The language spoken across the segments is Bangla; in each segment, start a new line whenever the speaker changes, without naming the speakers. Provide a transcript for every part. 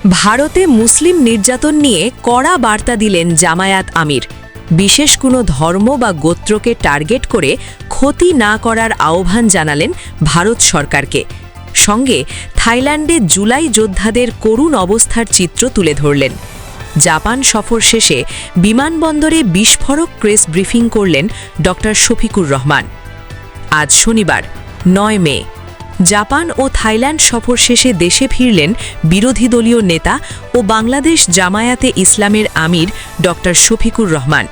ভারতে মুসলিম নির্যাতন নিয়ে কড়া বার্তা দিলেন জামায়াত আমির। বিশেষ কোনো ধর্ম বা গোত্রকে টার্গেট করে ক্ষতি না করার আহ্বান জানালেন ভারত সরকারকে। সঙ্গে থাইল্যান্ডে জুলাই যোদ্ধাদের করুণ অবস্থার চিত্র তুলে ধরলেন। জাপান সফর শেষে বিমানবন্দরে বিস্ফোরক প্রেস ব্রিফিং করলেন ড শফিকুর রহমান। আজ শনিবার ৯ মে জাপান ও থাইল্যান্ড সফর শেষে দেশে ফিরলেন বিরোধী দলীয় নেতা ও বাংলাদেশ জামায়াতে ইসলামের আমির ড শফিকুর রহমান।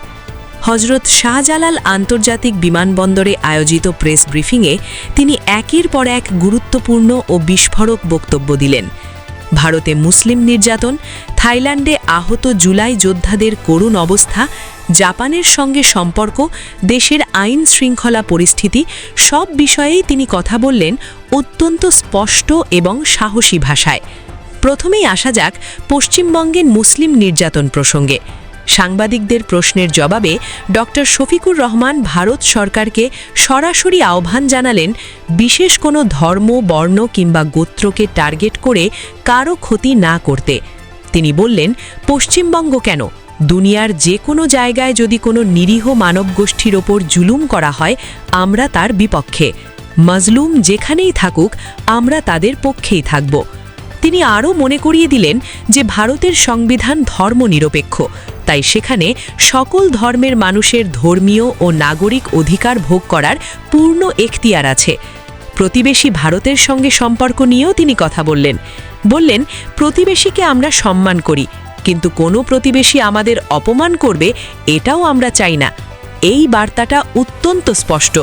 হজরত শাহজালাল আন্তর্জাতিক বিমানবন্দরে আয়োজিত প্রেস ব্রিফিংয়ে তিনি একের পর এক গুরুত্বপূর্ণ ও বিস্ফোরক বক্তব্য দিলেন। ভারতে মুসলিম নির্যাতন, থাইল্যান্ডে আহত জুলাই যোদ্ধাদের করুণ অবস্থা, জাপানের সঙ্গে সম্পর্ক, দেশের আইন শৃঙ্খলা পরিস্থিতি সব বিষয়েই তিনি কথা বললেন অত্যন্ত স্পষ্ট এবং সাহসী ভাষায়। প্রথমেই আসা যাক পশ্চিমবঙ্গের মুসলিম নির্যাতন প্রসঙ্গে। সাংবাদিকদের প্রশ্নের জবাবে ড শফিকুর রহমান ভারত সরকারকে সরাসরি আহ্বান জানালেন বিশেষ কোনো ধর্ম, বর্ণ কিংবা গোত্রকে টার্গেট করে কারও ক্ষতি না করতে। তিনি বললেন, পশ্চিমবঙ্গ কেন, দুনিয়ার যে কোনো জায়গায় যদি কোনো নিরীহ মানবগোষ্ঠীর ওপর জুলুম করা হয় আমরা তার বিপক্ষে। মজলুম যেখানেই থাকুক আমরা তাদের পক্ষেই থাকব। তিনি আরও মনে করিয়ে দিলেন যে ভারতের সংবিধান ধর্মনিরপেক্ষ, তাই সেখানে সকল ধর্মের মানুষের ধর্মীয় ও নাগরিক অধিকার ভোগ করার পূর্ণ এখতিয়ার আছে। প্রতিবেশী ভারতের সঙ্গে সম্পর্ক নিয়েও তিনি কথা বললেন, প্রতিবেশীকে আমরা সম্মান করি, কিন্তু কোনো প্রতিবেশী আমাদের অপমান করবে এটাও আমরা চাই না। এই বার্তাটা অত্যন্ত স্পষ্ট।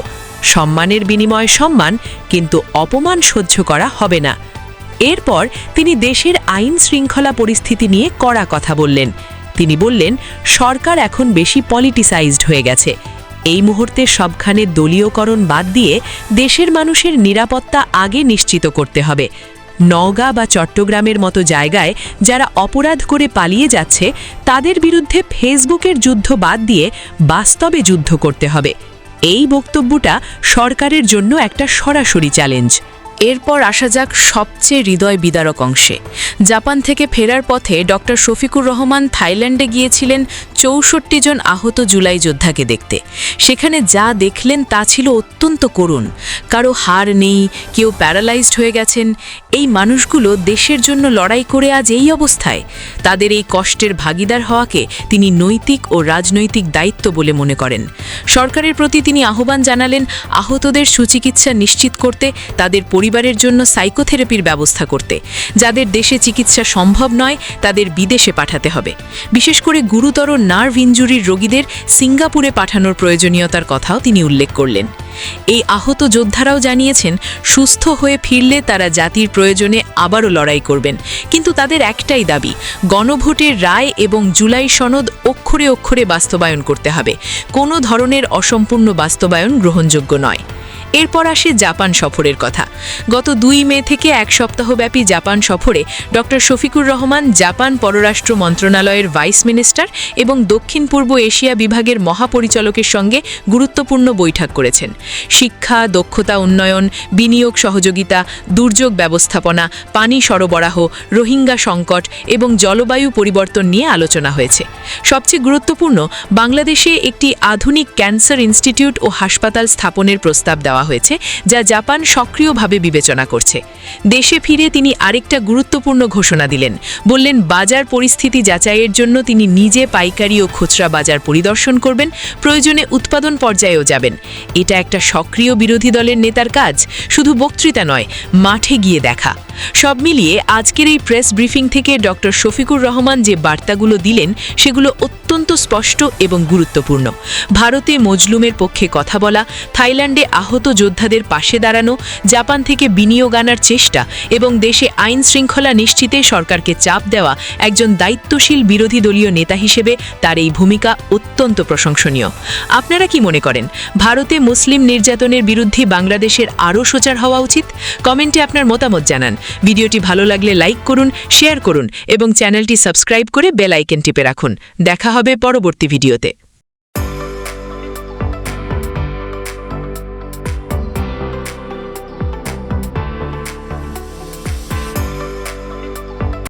সম্মানের বিনিময়ে সম্মান, কিন্তু অপমান সহ্য করা হবে না। এরপর তিনি দেশের আইন শৃঙ্খলা পরিস্থিতি নিয়ে কড়া কথা বললেন। তিনি বললেন, সরকার এখন বেশি পলিটিসাইজড হয়ে গেছে। এই মুহূর্তে সবখানে দলীয়করণ বাদ দিয়ে দেশের মানুষের নিরাপত্তা আগে নিশ্চিত করতে হবে। নওগাঁ বা চট্টগ্রামের মতো জায়গায় যারা অপরাধ করে পালিয়ে যাচ্ছে তাদের বিরুদ্ধে ফেসবুকের যুদ্ধ বাদ দিয়ে বাস্তবে যুদ্ধ করতে হবে। এই বক্তব্যটা সরকারের জন্য একটা সরাসরি চ্যালেঞ্জ।
এরপর আসা যাক সবচেয়ে হৃদয় বিদারক অংশে। জাপান থেকে ফেরার পথে ড শফিকুর রহমান থাইল্যান্ডে গিয়েছিলেন ৬৪ জন আহত জুলাই যোদ্ধাকে দেখতে। সেখানে যা দেখলেন তা ছিল অত্যন্ত করুণ। কারো হাড় নেই, কেউ প্যারালাইজড হয়ে গেছেন। এই মানুষগুলো দেশের জন্য লড়াই করে আজ এই অবস্থায়। তাদের এই কষ্টের ভাগিদার হওয়াকে তিনি নৈতিক ও রাজনৈতিক দায়িত্ব বলে মনে করেন। সরকারের প্রতি তিনি আহ্বান জানালেন আহতদের সুচিকিৎসা নিশ্চিত করতে, তাদের পরিবারের জন্য সাইকোথেরাপির ব্যবস্থা করতে। যাদের দেশে চিকিৎসা সম্ভব নয় তাদের বিদেশে পাঠাতে হবে। বিশেষ করে গুরুতর নার্ভ ইনজুরির রোগীদের সিঙ্গাপুরে পাঠানোর প্রয়োজনীয়তার কথাও তিনি উল্লেখ করলেন। এই আহত যোদ্ধারাও জানিয়েছেন সুস্থ হয়ে ফিরলে তারা জাতির প্রয়োজনে আবারও লড়াই করবেন। কিন্তু তাদের একটাই দাবি, গণভোটের রায় এবং জুলাই সনদ অক্ষরে অক্ষরে বাস্তবায়ন করতে হবে। কোনো ধরনের অসম্পূর্ণ বাস্তবায়ন গ্রহণযোগ্য নয়। এরপর আসে জাপান সফরের কথা। গত ২ মে থেকে এক সপ্তাহব্যাপী জাপান সফরে ড শফিকুর রহমান জাপান পররাষ্ট্র মন্ত্রণালয়ের ভাইস মিনিস্টার এবং দক্ষিণ পূর্ব এশিয়া বিভাগের মহাপরিচালকের সঙ্গে গুরুত্বপূর্ণ বৈঠক করেছেন। শিক্ষা, দক্ষতা উন্নয়ন, বিনিয়োগ সহযোগিতা, দুর্যোগ ব্যবস্থাপনা, পানি সরবরাহ, রোহিঙ্গা সংকট এবং জলবায়ু পরিবর্তন নিয়ে আলোচনা হয়েছে। সবচেয়ে গুরুত্বপূর্ণ, বাংলাদেশে একটি আধুনিক ক্যান্সার ইনস্টিটিউট ও হাসপাতাল স্থাপনের প্রস্তাব দেওয়া হয়েছে, যা জাপান সক্রিয়ভাবে বিবেচনা করছে। দেশে ফিরে তিনি আরেকটা গুরুত্বপূর্ণ ঘোষণা দিলেন। বললেন, বাজার পরিস্থিতি যাচাইয়ের জন্য তিনি নিজে পাইকারি ও খুচরা বাজার পরিদর্শন করবেন, প্রয়োজনে উৎপাদন পর্যায়েও যাবেন। এটা একটা সক্রিয় বিরোধী দলের নেতার কাজ, শুধু বক্তৃতা নয়, মাঠে গিয়ে দেখা। সব মিলিয়ে আজকের এই প্রেস ব্রিফিং থেকে ড শফিকুর রহমান যে বার্তাগুলো দিলেন সেগুলো অত্যন্ত স্পষ্ট এবং গুরুত্বপূর্ণ। ভারতে মজলুমের পক্ষে কথা বলা, থাইল্যান্ডে আহত যোদ্ধাদের পাশে দাঁড়ানো, জাপান থেকে বিনিয়োগ আনার চেষ্টা এবং দেশে আইন শৃঙ্খলা নিশ্চিতে সরকারকে চাপ দেওয়া একজন দায়িত্বশীল বিরোধী দলীয় নেতা হিসেবে তার এই ভূমিকা অত্যন্ত প্রশংসনীয়। আপনারা কি মনে করেন, ভারতে মুসলিম নির্যাতনের বিরুদ্ধে বাংলাদেশের আরও সোচ্চার হওয়া উচিত? কমেন্টে আপনার মতামত জানান। ভিডিওটি ভালো লাগলে লাইক করুন, শেয়ার করুন এবং চ্যানেলটি সাবস্ক্রাইব করে বেল আইকন টিপে রাখুন। দেখা হবে পরবর্তী ভিডিওতে।